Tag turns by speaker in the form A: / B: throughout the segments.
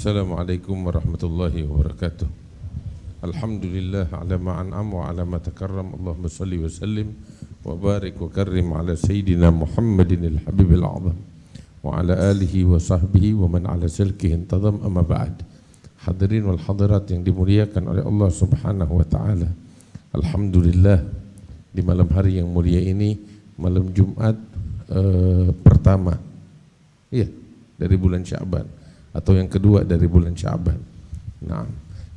A: Assalamualaikum warahmatullahi wabarakatuh. Alhamdulillah ala ma an'am wa ala ma takarram. Allahumma salli wa sallim wa barik wa karrim ala sayyidina Muhammadin al-habibil a'zam wa ala alihi wa sahbihi wa man ala silkihi intadam, amma ba'd. Hadirin wal hadirat yang dimuliakan oleh Allah Subhanahu wa taala. Alhamdulillah, di malam hari yang mulia ini, malam Jumat pertama dari bulan Sya'ban, atau yang kedua dari bulan Sya'ban. Nah,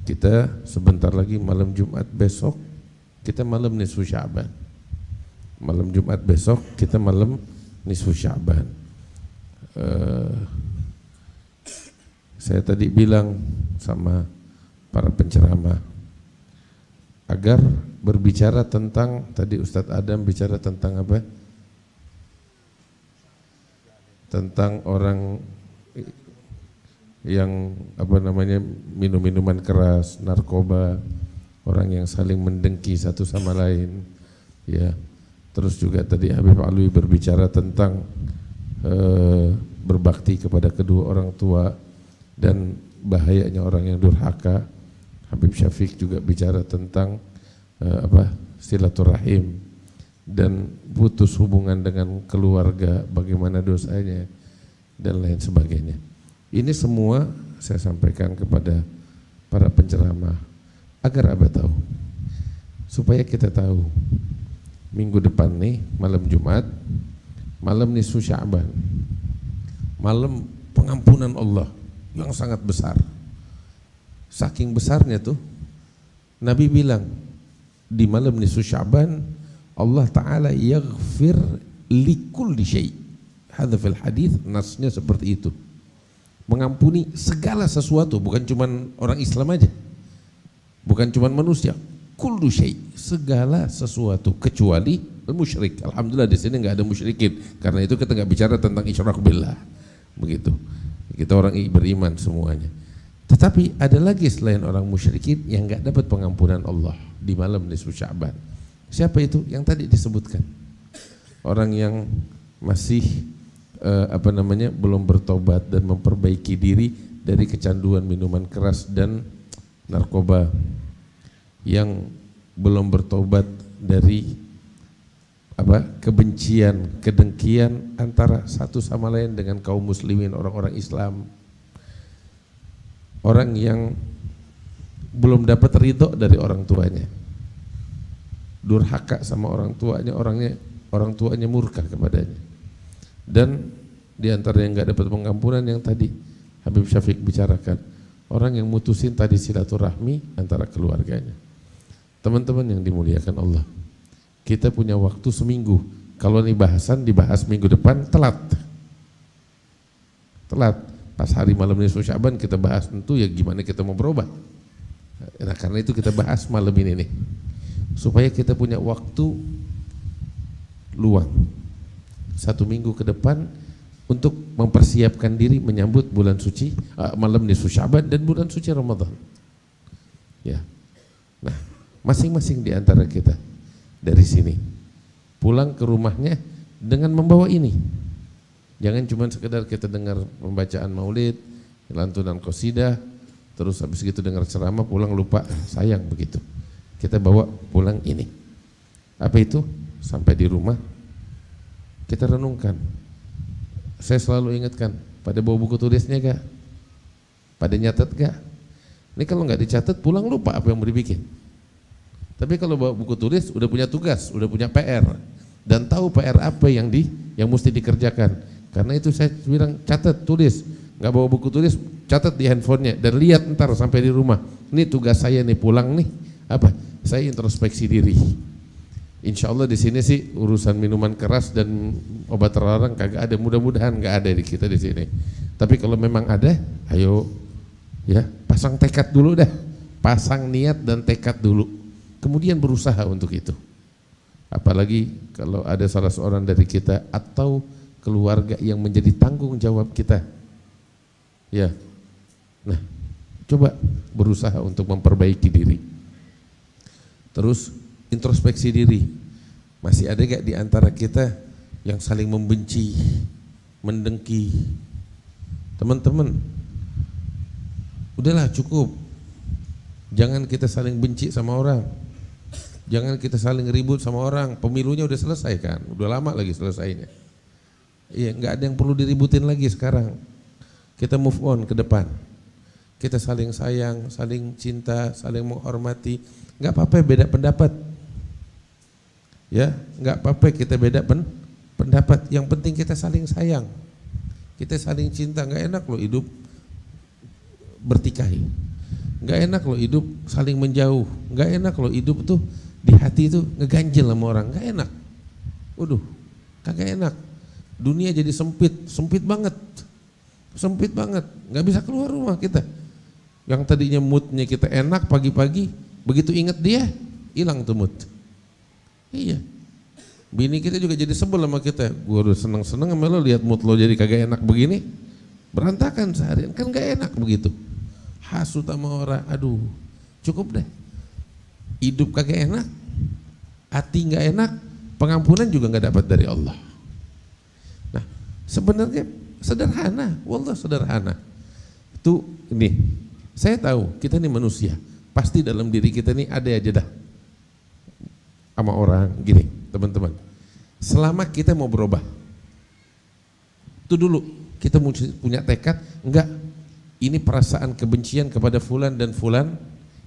A: kita sebentar lagi malam Jumat besok kita malam nisfu Sya'ban. Malam Jumat besok kita malam nisfu Sya'ban. Saya tadi bilang sama para penceramah agar berbicara tentang, tadi Ustadz Adam bicara tentang apa? Tentang orang yang minum minuman keras, narkoba, orang yang saling mendengki satu sama lain, ya. Terus juga tadi Habib Alwi berbicara tentang berbakti kepada kedua orang tua dan bahayanya orang yang durhaka. Habib Syafiq juga bicara tentang silaturahim dan putus hubungan dengan keluarga, bagaimana dosanya dan lain sebagainya. Ini semua saya sampaikan kepada para penceramah agar Abah tahu, supaya kita tahu minggu depan nih malam Jumat, malam nisfu Sya'ban, malam pengampunan Allah yang sangat besar. Saking besarnya tuh Nabi bilang di malam nisfu Sya'ban Allah Ta'ala yaghfir likulli syai'. Hadza fil hadits, nasnya seperti itu. Mengampuni segala sesuatu, bukan cuma orang Islam aja, bukan cuma manusia, kullu syai', segala sesuatu kecuali musyrik. Alhamdulillah di sini nggak ada musyrikin, karena itu kita nggak bicara tentang isyrak billah, begitu. Kita orang beriman semuanya. Tetapi ada lagi selain orang musyrikin yang nggak dapat pengampunan Allah di malam nisfu Sya'ban. Siapa itu? Yang tadi disebutkan, orang yang masih belum bertobat dan memperbaiki diri dari kecanduan minuman keras dan narkoba, yang belum bertobat dari kebencian, kedengkian antara satu sama lain dengan kaum muslimin, orang-orang Islam, orang yang belum dapat ridho dari orang tuanya, durhaka sama orang tuanya, orang tuanya murka kepadanya. Dan di antara yang nggak dapat pengampunan yang tadi Habib Syafiq bicarakan, orang yang mutusin tadi silaturahmi antara keluarganya. Teman-teman yang dimuliakan Allah, kita punya waktu seminggu. Kalau ini bahasan dibahas minggu depan telat. Pas hari malam nisfu Sya'ban kita bahas, tentu ya gimana kita mau berubah. Nah, karena itu kita bahas malam ini nih, supaya kita punya waktu luang 1 minggu ke depan untuk mempersiapkan diri menyambut bulan suci, malam nisfu Sya'ban dan bulan suci Ramadan. Ya. Nah, masing-masing di antara kita dari sini pulang ke rumahnya dengan membawa ini. Jangan cuma sekedar kita dengar pembacaan maulid, lantunan qasidah, terus habis gitu dengar ceramah pulang lupa, sayang begitu. Kita bawa pulang ini. Apa itu? Sampai di rumah kita renungkan. Saya selalu ingatkan, pada bawa buku tulisnya gak? Pada nyatet gak? Ini kalau nggak dicatat pulang lupa apa yang mau dibikin. Tapi kalau bawa buku tulis udah punya tugas, udah punya PR, dan tahu PR apa yang mesti dikerjakan. Karena itu saya bilang catat, tulis. Nggak bawa buku tulis, catat di handphonenya dan lihat ntar sampai di rumah. Ini tugas saya nih, pulang nih saya introspeksi diri. Insya Allah di sini sih urusan minuman keras dan obat terlarang kagak ada, mudah-mudahan nggak ada di kita di sini. Tapi kalau memang ada, ayo ya pasang tekad dulu dah, pasang niat dan tekad dulu, kemudian berusaha untuk itu. Apalagi kalau ada salah seorang dari kita atau keluarga yang menjadi tanggung jawab kita, ya, nah coba berusaha untuk memperbaiki diri. Terus introspeksi diri, masih ada gak di antara kita yang saling membenci, mendengki? Teman-teman, Udahlah cukup. Jangan kita saling benci sama orang. Jangan kita saling ribut sama orang. Pemilunya udah selesai kan, udah lama lagi selesainya. Iya, nggak ada yang perlu diributin lagi sekarang. Kita move on ke depan. Kita saling sayang, saling cinta, saling menghormati. Nggak apa-apa beda pendapat. Ya, nggak apa-apa kita beda pendapat. Yang penting kita saling sayang, kita saling cinta. Nggak enak loh hidup bertikai. Nggak enak loh hidup saling menjauh. Nggak enak loh hidup tuh di hati itu ngeganjel sama orang, nggak enak. Waduh, kagak enak. Dunia jadi sempit banget, nggak bisa keluar rumah kita. Yang tadinya moodnya kita enak pagi-pagi, begitu inget dia, hilang tuh mood. Iya, bini kita juga jadi sebel sama kita. Gue udah seneng-seneng sama lo, lihat mood lo jadi kagak enak begini, berantakan seharian, kan nggak enak begitu. Hasut sama orang, aduh, cukup deh. Hidup kagak enak, hati nggak enak, pengampunan juga nggak dapat dari Allah. Nah, sebenarnya sederhana, wallah sederhana. Itu ini, saya tahu kita ini manusia, pasti dalam diri kita ini ada aja dah sama orang gini, teman-teman. Selama kita mau berubah, itu dulu kita punya tekad, enggak, ini perasaan kebencian kepada fulan dan fulan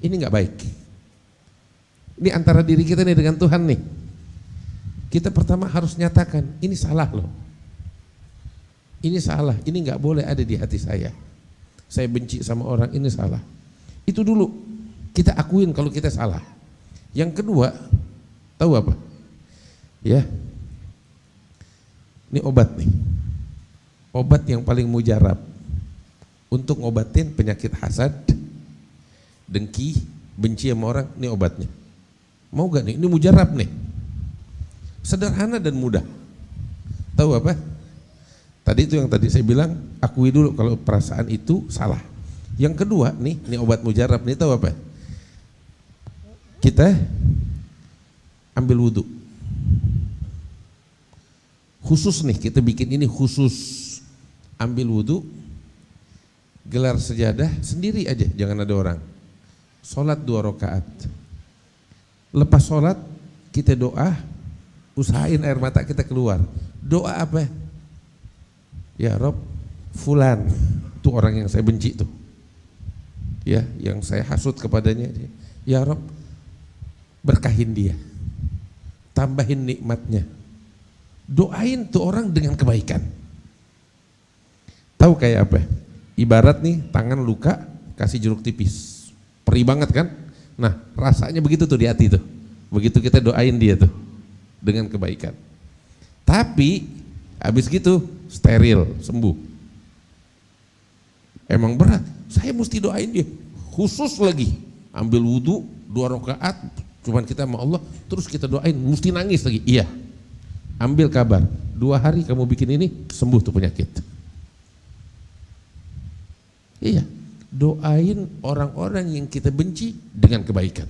A: ini nggak baik. Ini antara diri kita nih dengan Tuhan nih. Kita pertama harus nyatakan, ini salah loh. Ini salah, ini nggak boleh ada di hati saya. Saya benci sama orang, ini salah. Itu dulu, kita akuin kalau kita salah. Yang kedua, tahu apa? Ya, ini obat nih. Obat yang paling mujarab untuk ngobatin penyakit hasad, dengki, benci sama orang, ini obatnya. Mau gak nih? Ini mujarab nih. Sederhana dan mudah. Tahu apa? Tadi itu yang tadi saya bilang, akui dulu kalau perasaan itu salah. Yang kedua nih, ini obat mujarab nih, tahu apa? Kita ambil wudhu. Khusus nih, kita bikin ini khusus. Ambil wudhu, gelar sejadah sendiri aja, jangan ada orang. Sholat 2 rakaat. Lepas sholat kita doa, usahain air mata kita keluar. Doa apa? Ya Rob, fulan itu orang yang saya benci tuh, ya, yang saya hasut kepadanya. Ya Rob, berkahin dia, tambahin nikmatnya. Doain tuh orang dengan kebaikan. Tahu kayak apa? Ibarat nih tangan luka, kasih jeruk tipis, perih banget kan? Nah, rasanya begitu tuh di hati tuh. Begitu kita doain dia tuh dengan kebaikan. Tapi habis gitu steril, sembuh. Emang berat. Saya mesti doain dia. Khusus lagi. Ambil wudhu 2 rakaat, cuman kita sama Allah, terus kita doain, mesti nangis lagi. Iya. Ambil kabar, 2 hari kamu bikin ini, sembuh tuh penyakit. Iya. Doain orang-orang yang kita benci dengan kebaikan.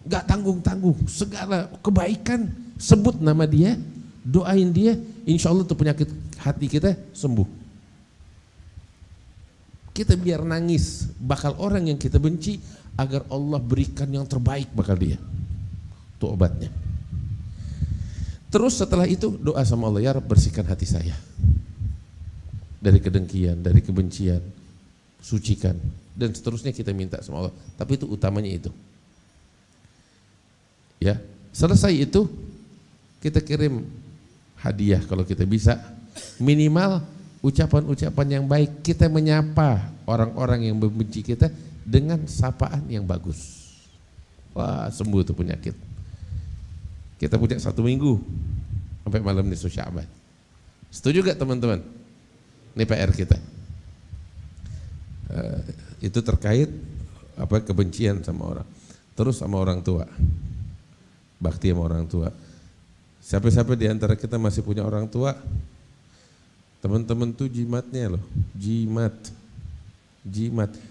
A: Gak tanggung-tanggung, segala kebaikan, sebut nama dia, doain dia, insya Allah tuh penyakit hati kita sembuh. Kita biar nangis bakal orang yang kita benci, agar Allah berikan yang terbaik bakal dia. Itu obatnya. Terus setelah itu doa sama Allah, ya Rabb bersihkan hati saya dari kedengkian, dari kebencian, sucikan, dan seterusnya kita minta sama Allah. Tapi itu utamanya itu. Ya, selesai itu kita kirim hadiah kalau kita bisa, minimal ucapan-ucapan yang baik. Kita menyapa orang-orang yang membenci kita dengan sapaan yang bagus. Wah, sembuh tuh penyakit. Kita punya 1 minggu sampai malam nisfu Sya'ban. Setuju gak teman-teman? Ini PR kita. Itu terkait apa, kebencian sama orang. Terus sama orang tua, bakti sama orang tua. Siapa-siapa di antara kita masih punya orang tua, teman-teman tuh jimatnya loh, jimat.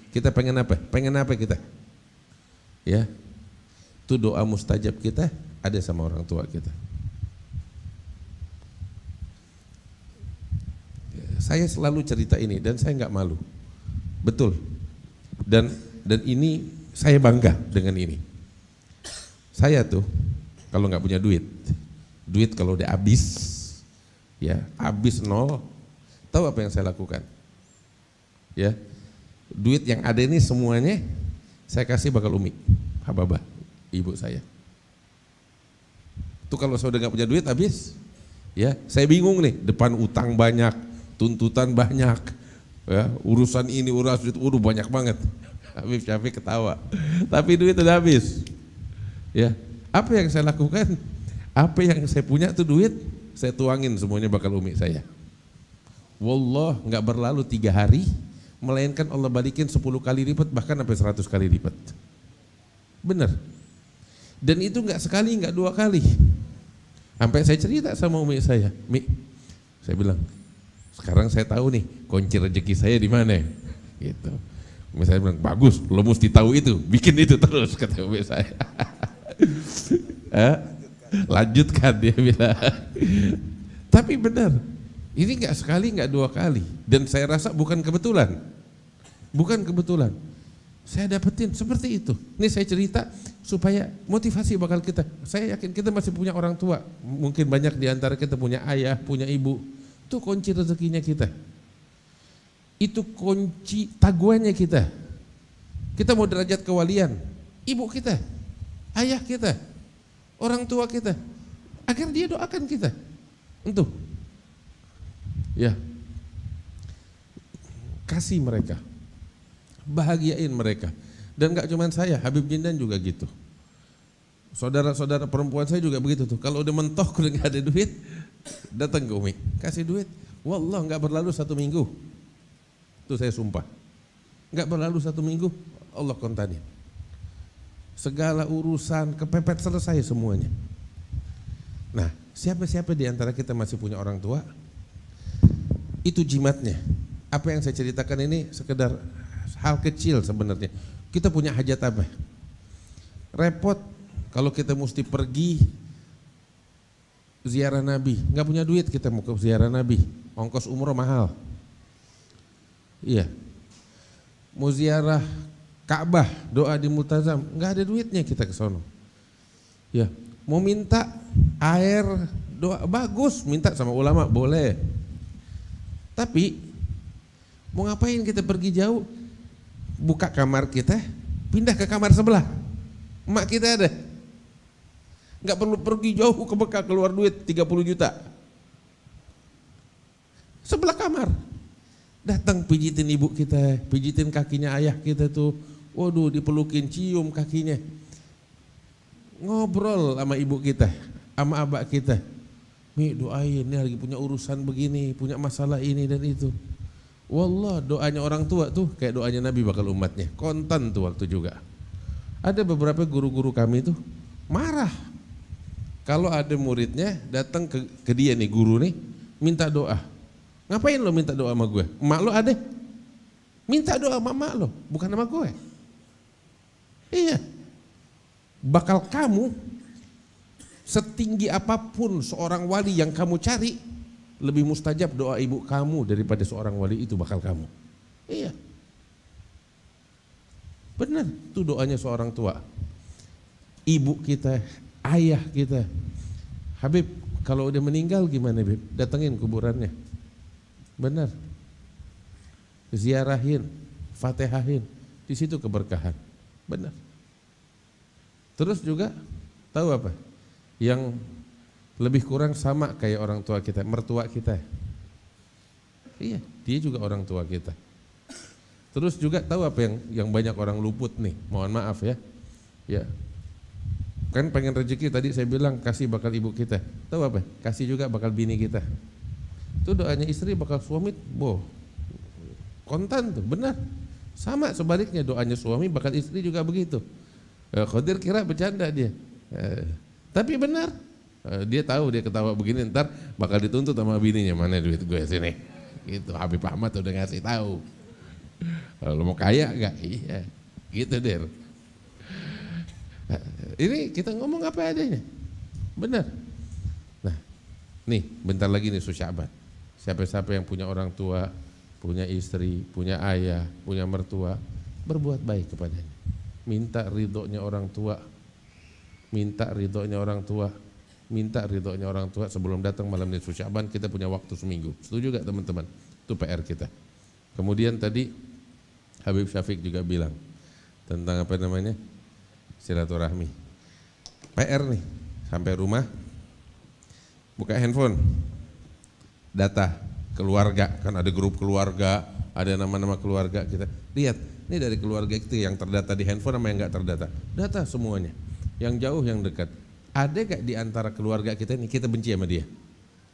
A: Kita pengen apa? Pengen apa kita? Ya, itu doa mustajab kita ada sama orang tua kita. Saya selalu cerita ini dan saya nggak malu. Betul, Dan ini saya bangga dengan ini. Saya tuh kalau nggak punya duit kalau udah habis, ya habis nol, tahu apa yang saya lakukan? Ya, duit yang ada ini semuanya saya kasih bakal Umi Hababah, ibu saya. Tuh kalau saya udah nggak punya duit habis, ya saya bingung nih, depan utang banyak, tuntutan banyak, ya urusan ini urusan itu, banyak banget. Habib Syafiq ketawa, tapi duit udah habis. Ya, apa yang saya lakukan? Apa yang saya punya tuh duit, saya tuangin semuanya bakal Umi saya. Wallah, nggak berlalu 3 hari, melainkan Allah balikin 10 kali lipat, bahkan sampai 100 kali lipat. Bener. Dan itu nggak sekali, nggak 2 kali. Sampai saya cerita sama Umi saya, Mi, saya bilang, sekarang saya tahu nih kunci rezeki saya di mana. Gitu. Umi saya bilang, bagus, lo mesti tahu itu, bikin itu terus, kata Umi saya. Lanjutkan, dia bilang. Tapi benar, ini nggak sekali, nggak 2 kali, dan saya rasa bukan kebetulan, saya dapetin seperti itu. Ini saya cerita supaya motivasi bakal kita. Saya yakin kita masih punya orang tua, mungkin banyak di antara kita punya ayah, punya ibu. Itu kunci rezekinya kita, itu kunci taguannya kita. Kita mau derajat kewalian, ibu kita, ayah kita, orang tua kita, agar dia doakan kita. Untuk ya, kasih mereka, bahagiain mereka. Dan gak cuma saya, Habib Jindan juga gitu. Saudara-saudara perempuan saya juga begitu tuh. Kalau udah mentok, udah gak ada duit, datang ke Umi, kasih duit. Wallah, gak berlalu 1 minggu, itu saya sumpah, gak berlalu 1 minggu, Allah kontanin. Segala urusan kepepet, selesai semuanya. Nah, siapa-siapa di antara kita masih punya orang tua, itu jimatnya. Apa yang saya ceritakan ini sekedar hal kecil sebenarnya. Kita punya hajat apa? Repot kalau kita mesti pergi ziarah Nabi, nggak punya duit kita mau ke ziarah Nabi, ongkos umroh mahal. Iya. Mau ziarah Ka'bah, doa di Multazam, nggak ada duitnya kita ke sono. Ya, mau minta air doa bagus, minta sama ulama boleh. Tapi mau ngapain kita pergi jauh? Buka kamar kita, pindah ke kamar sebelah. Emak kita ada. Nggak perlu pergi jauh ke Mekah keluar duit 30 juta. Sebelah kamar. Datang pijitin ibu kita, pijitin kakinya ayah kita tuh. Waduh, dipelukin, cium kakinya. Ngobrol sama ibu kita, sama abak kita. Mi, doain, ini lagi punya urusan begini, punya masalah ini dan itu. Wallah, doanya orang tua tuh kayak doanya Nabi bakal umatnya. Kontan tuh waktu juga. Ada beberapa guru-guru kami tuh marah kalau ada muridnya datang ke dia nih, guru nih, minta doa. Ngapain lo minta doa sama gue? Emak lo ada? Minta doa sama emak lo, bukan sama gue. Iya. Bakal kamu setinggi apapun seorang wali yang kamu cari, lebih mustajab doa ibu kamu daripada seorang wali itu bakal kamu. Iya. Benar, itu doanya seorang tua. Ibu kita, ayah kita. Habib, kalau udah meninggal gimana, Habib? Datengin kuburannya. Benar. Ziarahin, Fatihahin. Di situ keberkahan. Benar. Terus juga tahu apa? Yang lebih kurang sama kayak orang tua kita, mertua kita. Iya, dia juga orang tua kita. Terus juga tahu apa yang banyak orang luput nih, mohon maaf ya. Ya. Kan pengen rezeki tadi saya bilang kasih bakal ibu kita. Tahu apa? Kasih juga bakal bini kita. Itu doanya istri bakal suami, kontan tuh, benar. Sama sebaliknya doanya suami bakal istri juga begitu. Khadir kira bercanda dia. Tapi benar. Dia tahu dia ketawa begini ntar bakal dituntut sama bininya, mana duit gue sini. Gitu, Habib Ahmad udah ngasih tahu. Kalau mau kaya enggak? Iya. Gitu deh. Ini kita ngomong apa adanya. Benar. Nah, nih bentar lagi nih Syaban. Siapa-siapa yang punya orang tua, punya istri, punya ayah, punya mertua, berbuat baik kepadanya. Minta ridhonya orang tua, minta ridhonya orang tua, minta ridhonya orang tua sebelum datang malam nisfu Sya'ban. Kita punya waktu seminggu. Setuju gak teman-teman? Itu PR kita. Kemudian tadi Habib Syafiq juga bilang tentang apa namanya, silaturahmi. PR nih, sampai rumah buka handphone, data keluarga, kan ada grup keluarga, ada nama-nama keluarga, kita lihat ini dari keluarga itu yang terdata di handphone sama yang nggak terdata, data semuanya, yang jauh yang dekat. Ada gak di antara keluarga kita ini kita benci sama dia,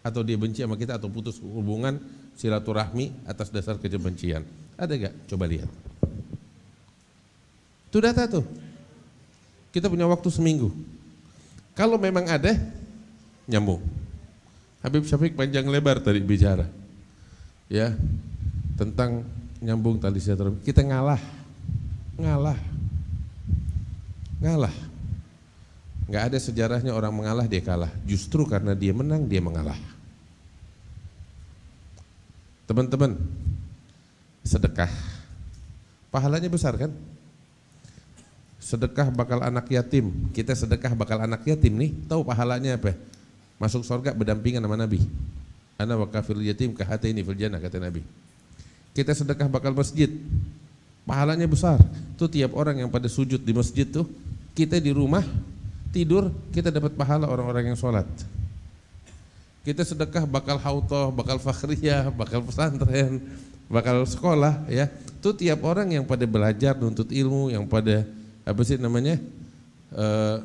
A: atau dia benci sama kita, atau putus hubungan silaturahmi atas dasar kebencian? Ada gak? Coba lihat. Itu data tuh. Kita punya waktu seminggu. Kalau memang ada, nyambung. Habib Syafiq panjang lebar tadi bicara, ya, tentang nyambung tali silaturahmi. Kita ngalah. Nggak ada sejarahnya orang mengalah dia kalah. Justru karena dia menang dia mengalah. Teman-teman, sedekah, pahalanya besar kan? Sedekah bakal anak yatim. Kita sedekah bakal anak yatim nih, tahu pahalanya apa? Masuk surga berdampingan sama Nabi. Ana wa kafirul yatim kahataini fil jannah, kata Nabi. Kita sedekah bakal masjid, pahalanya besar. Tuh tiap orang yang pada sujud di masjid tuh, kita di rumah tidur kita dapat pahala orang-orang yang sholat. Kita sedekah bakal hautoh, bakal fakhriyah, bakal pesantren, bakal sekolah, ya. Tuh tiap orang yang pada belajar nuntut ilmu, yang pada apa sih namanya,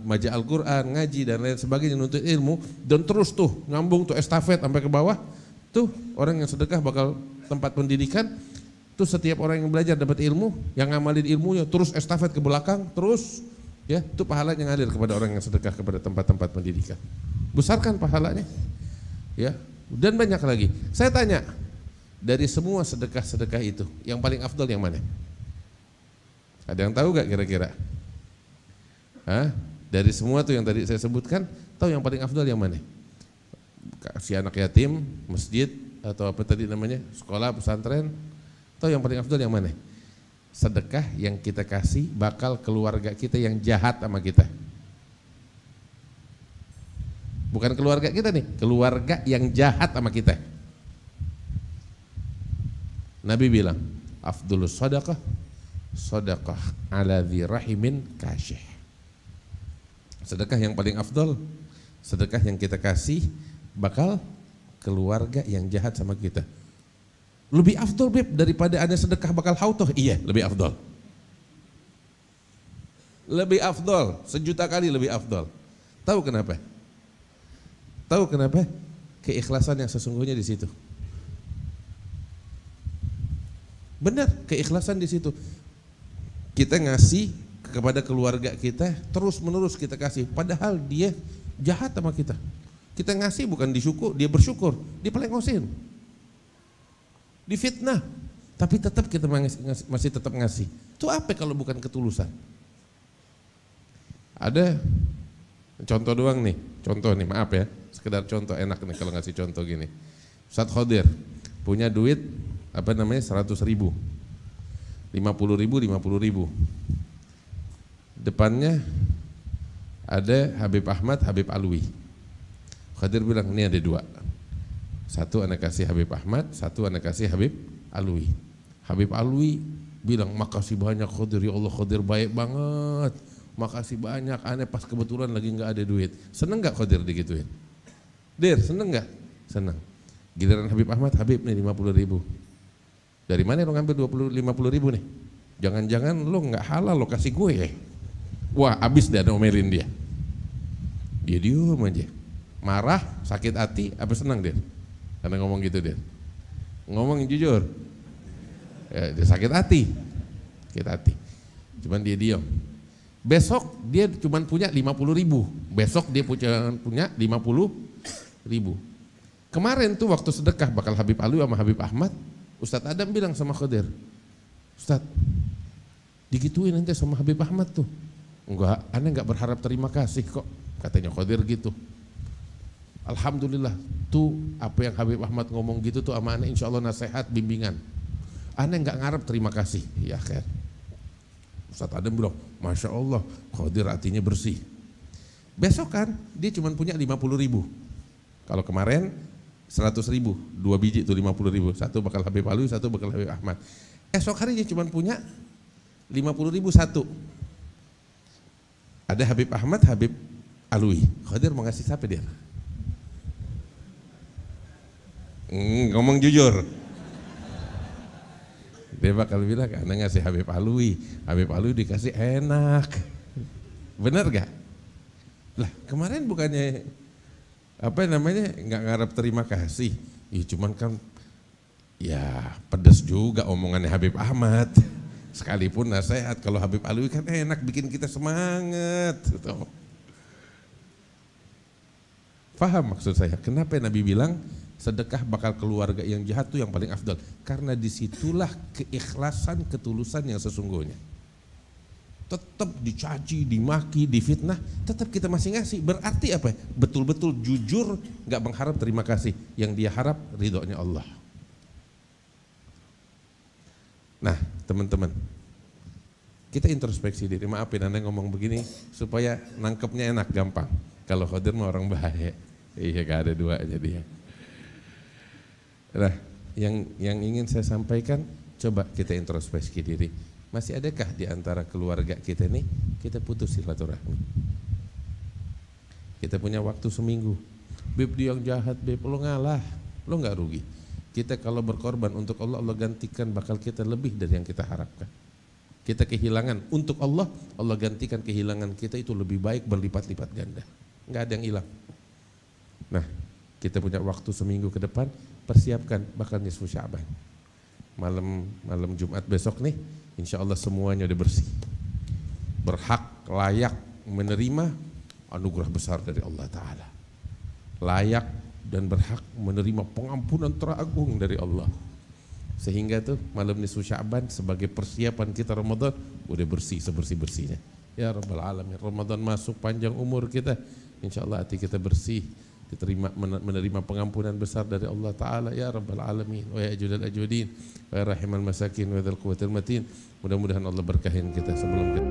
A: maja Al-Quran, ngaji dan lain sebagainya, nuntut ilmu, dan terus tuh nyambung tuh estafet sampai ke bawah. Tuh orang yang sedekah bakal tempat pendidikan. Tuh setiap orang yang belajar dapat ilmu, yang ngamalin ilmunya terus estafet ke belakang terus, ya. Tuh pahalanya ngalir kepada orang yang sedekah kepada tempat-tempat pendidikan. Besarkan pahalanya, ya. Dan banyak lagi. Saya tanya, dari semua sedekah-sedekah itu yang paling afdal yang mana? Ada yang tahu gak kira-kira? Hah? Dari semua tuh yang tadi saya sebutkan, tahu yang paling afdal yang mana? Kasih anak yatim, masjid, atau apa tadi namanya, sekolah, pesantren? Tahu yang paling afdal yang mana? Sedekah yang kita kasih bakal keluarga kita yang jahat sama kita. Bukan keluarga kita nih, keluarga yang jahat sama kita. Nabi bilang, afdulus sadaqah sedekah ala dzi rahimin kasyih. Sedekah yang paling afdal, sedekah yang kita kasih bakal keluarga yang jahat sama kita. Lebih afdal Beb daripada ada sedekah bakal hautoh. Iya, lebih afdal. Lebih afdal, 1.000.000 kali lebih afdal. Tahu kenapa? Tahu kenapa? Keikhlasan yang sesungguhnya di situ. Benar, keikhlasan di situ. Kita ngasih kepada keluarga kita, terus menerus kita kasih, padahal dia jahat sama kita. Kita ngasih bukan disyukur, dia bersyukur, dipelengosin, difitnah, tapi tetap kita masih tetap ngasih. Itu apa kalau bukan ketulusan? Ada contoh doang nih, maaf ya, sekedar contoh, enak nih kalau ngasih contoh gini. Ustadz Khodir punya duit apa namanya 100.000, 50.000. Depannya ada Habib Ahmad, Habib Alwi. Khadir bilang, ini ada 2. Satu anak kasih Habib Ahmad, satu anak kasih Habib Alwi. Habib Alwi bilang, makasih banyak Khadir, ya Allah Khadir baik banget. Makasih banyak, aneh pas kebetulan lagi nggak ada duit. Seneng nggak Khadir digituin? Dir, seneng nggak? Seneng. Giliran Habib Ahmad, Habib nih 50.000. Dari mana lo ngambil 50.000 nih? Jangan-jangan lo nggak halal lo kasih gue ya? Wah, abis dah ngomelin dia. Dia diem aja, marah, sakit hati, apa senang dia? Karena ngomong gitu dia. Ngomong jujur, ya, dia sakit hati. Cuman dia diem. Besok dia cuman punya 50.000. Besok dia punya 50.000. Kemarin tuh waktu sedekah bakal Habib Alwi sama Habib Ahmad, Ustadz Adam bilang sama Khadir, Ustadz, digituin nanti sama Habib Ahmad tuh. Enggak, aneh enggak berharap terima kasih kok, katanya Khadir gitu. Alhamdulillah, tuh apa yang Habib Ahmad ngomong gitu tuh sama aneh, insya Allah nasihat, bimbingan. Aneh enggak ngarep terima kasih, ya Khair. Ustaz Adam bilang, Masya Allah, Qadir hatinya bersih. Besok kan dia cuma punya 50.000. Kalau kemarin 100.000, 2 biji itu 50.000. Satu bakal Habib Alwi, satu bakal Habib Ahmad. Esok hari dia cuma punya 50.000 satu. Ada Habib Ahmad, Habib Alwi. Qadir mau ngasih siapa dia? Ngomong jujur. Dia bakal bilang, karena ngasih Habib Alwi. Habib Alwi dikasih enak. Benar gak? Lah kemarin bukannya nggak ngarep terima kasih. Ya cuman kan ya pedas juga omongannya Habib Ahmad. Sekalipun nasihat, kalau Habib Alwi kan enak bikin kita semangat. Gitu. Faham maksud saya? Kenapa Nabi bilang sedekah bakal keluarga yang jahat itu yang paling afdal? Karena disitulah keikhlasan, ketulusan yang sesungguhnya. Tetap dicaci, dimaki, difitnah, tetap kita masih ngasih. Berarti apa? Betul-betul jujur, nggak mengharap terima kasih. Yang dia harap ridhonya Allah. Nah teman-teman, kita introspeksi diri. Maafin Anda ngomong begini supaya nangkepnya enak, gampang. Kalau Qadir mah orang bahaya. Iya, gak ada duanya dia. Nah, yang ingin saya sampaikan, coba kita introspeksi diri. Masih adakah di antara keluarga kita nih kita putus silaturahmi? Kita punya waktu seminggu. Beb dia yang jahat, beb lo ngalah, lo nggak rugi. Kita kalau berkorban untuk Allah, Allah gantikan bakal kita lebih dari yang kita harapkan. Kita kehilangan untuk Allah, Allah gantikan kehilangan kita itu lebih baik berlipat-lipat ganda. Nggak ada yang hilang. Nah, kita punya waktu seminggu ke depan, persiapkan bakal nisfu Sya'ban. Malam Jumat besok nih, insya Allah semuanya udah bersih. Berhak, layak menerima anugerah besar dari Allah Ta'ala. Layak dan berhak menerima pengampunan teragung dari Allah. Sehingga tuh malam nisfu Sya'ban sebagai persiapan kita Ramadan udah bersih sebersih-bersihnya. Ya Rabbal Alamin, Ramadan masuk panjang umur kita, insya Allah hati kita bersih, diterima menerima pengampunan besar dari Allah Ta'ala. Ya Rabbal Alamin, wa ya ajudal ajudin, wa ya rahimal masakin, wa ya dzal quwwatil matin. Mudah-mudahan Allah berkahin kita sebelum kita